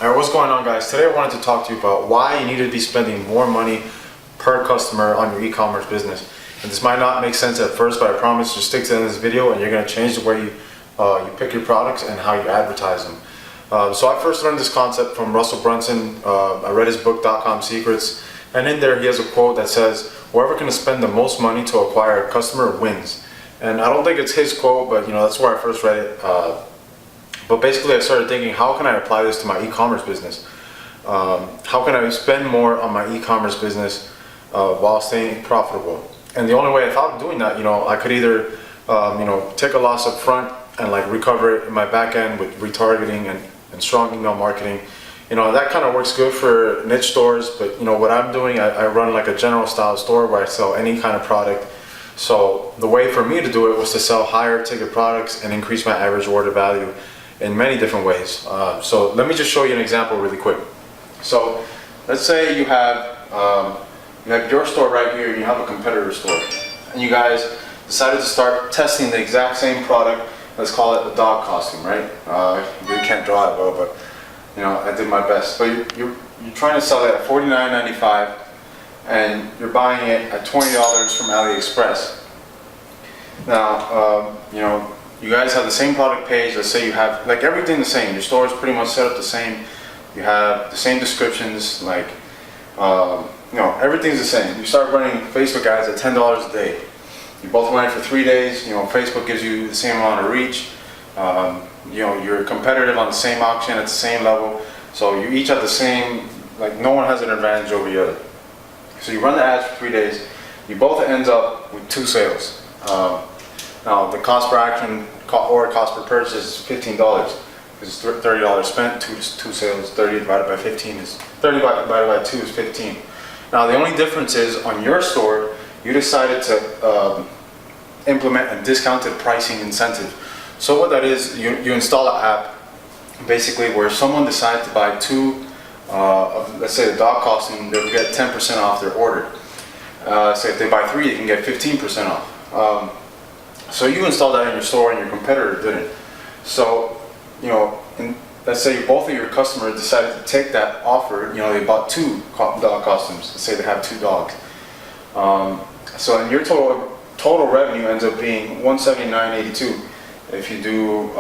Alright, what's going on, guys? Today I wanted to talk to you about why you need to be spending more money per customer on your e-commerce business. And this might not make sense at first, but I promise to stick to this video and you're going to change the way you pick your products and how you advertise them. So I first learned this concept from Russell Brunson. I read his book, .com Secrets, and in there he has a quote that says, "Whoever can spend the most money to acquire a customer wins." And I don't think it's his quote, but that's where I first read it. But basically I started thinking, how can I apply this to my e-commerce business? How can I spend more on my e-commerce business while staying profitable? And the only way I thought of doing that, I could either take a loss up front and recover it in my back end with retargeting and strong email marketing. That kind of works good for niche stores, but what I'm doing, I run like a general style store where I sell any kind of product. So the way for me to do it was to sell higher ticket products and increase my average order value in many different ways. So let me just show you an example really quick. So let's say you have your store right here and you have a competitor store, and you guys decided to start testing the exact same product. Let's call it a dog costume, right? You really can't draw it well, but I did my best. But you're trying to sell it at $49.95 and you're buying it at $20 from AliExpress. Now, you guys have the same product page. Let's say you have everything the same. Your store is pretty much set up the same. You have the same descriptions, everything's the same. You start running Facebook ads at $10 a day. You both run it for 3 days. Facebook gives you the same amount of reach. You're competitive on the same auction at the same level. So you each have the same, no one has an advantage over the other. So you run the ads for 3 days. You both end up with 2 sales. Now the cost per action or cost per purchase is $15 because it's $30 spent, two sales. 30 divided by 15 is 30 divided by 2 is 15. Now the only difference is on your store, you decided to implement a discounted pricing incentive. So what that is, you install an app basically where someone decides to buy 2 let's say the dog costume, they'll get 10% off their order. So if they buy 3, they can get 15% off. So you installed that in your store and your competitor didn't. So, let's say both of your customers decided to take that offer. They bought 2 dog costumes. Let's say they have 2 dogs. So in your total revenue ends up being $179.82. If you do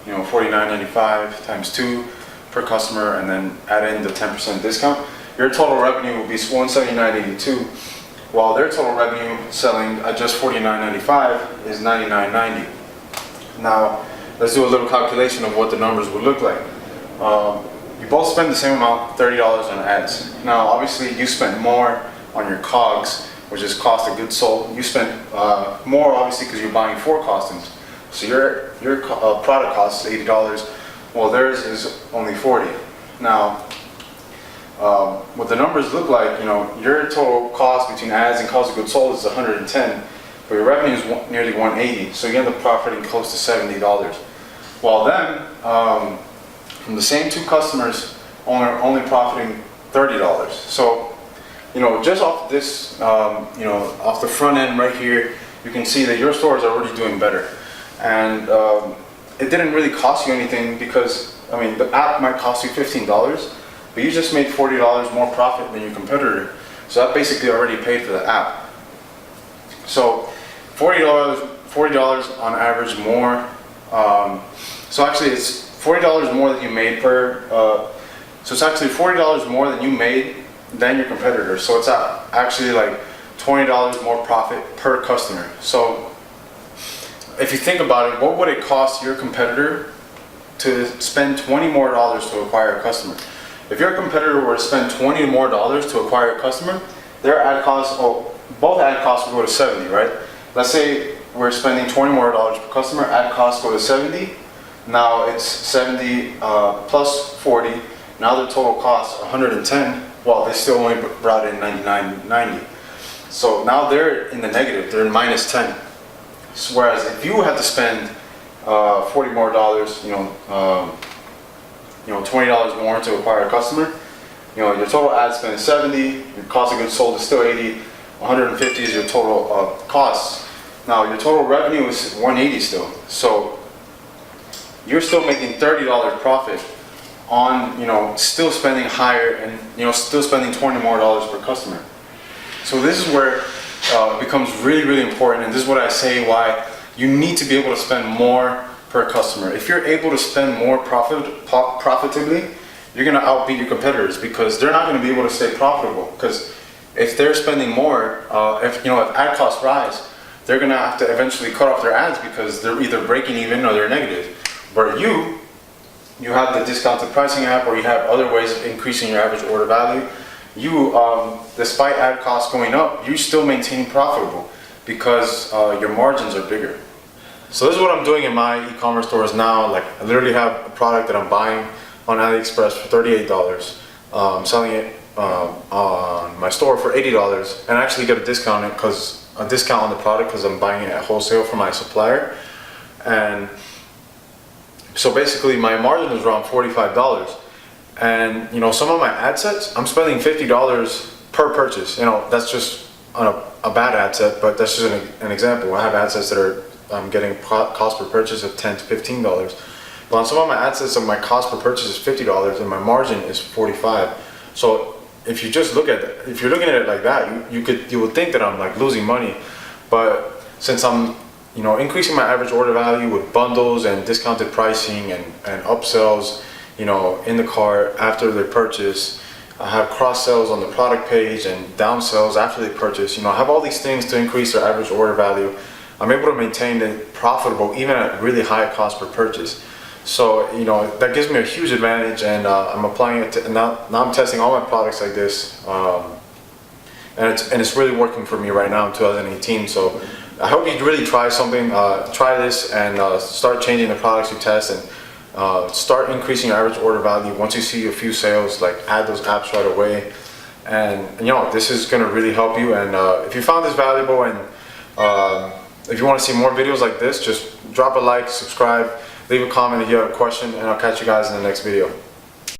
$49.95 times 2 per customer and then add in the 10% discount, your total revenue will be $179.82. While their total revenue selling at just $49.95 is $99.90. Now, let's do a little calculation of what the numbers would look like. You both spend the same amount, $30 on ads. Now, obviously, you spent more on your COGS, which is cost of goods sold. You spent more, obviously, because you're buying 4 costumes. So your product cost is $80, while theirs is only $40. Now, what the numbers look like, your total cost between ads and cost of goods sold is $110, but your revenue is nearly $180, so you end up profiting close to $70. While them, from the same 2 customers, only profiting $30. So, just off this, off the front end right here, you can see that your store is already doing better. And it didn't really cost you anything because, the app might cost you $15, but you just made $40 more profit than your competitor. So that basically already paid for the app. So $40 on average more. So actually it's $40 more than you made so it's actually $40 more than you made than your competitor. So it's actually $20 more profit per customer. So if you think about it, what would it cost your competitor to spend $20 more to acquire a customer? If your competitor were to spend $20 more to acquire a customer, their ad costs, both ad costs would go to 70, right? Let's say we're spending $20 more per customer, ad costs go to 70. Now it's 70 plus 40. Now their total costs are 110, while they still only brought in $99.90. So now they're in the negative, they're in minus 10. So whereas if you had to spend $40 more, $20 more to acquire a customer, your total ad spend is 70, your cost of goods sold is still 80, 150 is your total costs. Now your total revenue is 180 still. So you're still making $30 profit on, you know, still spending higher and, you know, still spending $20 more per customer. So this is where it becomes really, really important, and this is what I say why you need to be able to spend more per customer. If you're able to spend more profitably, you're gonna outbeat your competitors, because they're not gonna be able to stay profitable. Because if they're spending more, if ad costs rise, they're gonna have to eventually cut off their ads because they're either breaking even or they're negative. But you have the discounted pricing app, or you have other ways of increasing your average order value. You, despite ad costs going up, you still maintain profitable because your margins are bigger. So this is what I'm doing in my e-commerce stores now. Like, I literally have a product that I'm buying on AliExpress for $38. I'm selling it on my store for $80, and I actually get a discount on the product because I'm buying it at wholesale from my supplier. And so basically my margin is around $45. And you know, some of my ad sets, I'm spending $50 per purchase. You know, that's just on a bad ad set, but that's just an example. I have ad sets that are getting cost per purchase of $10 to $15. But on some of my ad sets, my cost per purchase is $50 and my margin is $45. So if you just look at it, if you're looking at it like that, you would think that I'm like losing money. But since I'm, you know, increasing my average order value with bundles and discounted pricing and upsells, you know, in the cart after they purchase, I have cross sells on the product page and down sells after they purchase. You know, I have all these things to increase their average order value. I'm able to maintain it profitable even at really high cost per purchase. So, you know, that gives me a huge advantage, and I'm applying it to, now I'm testing all my products like this, and it's really working for me right now in 2018. So I hope you really try something, try this, and start changing the products you test, and start increasing your average order value. Once you see a few sales, like, add those apps right away. And you know, this is going to really help you. And if you found this valuable, and if you want to see more videos like this, just drop a like, subscribe, leave a comment if you have a question, and I'll catch you guys in the next video.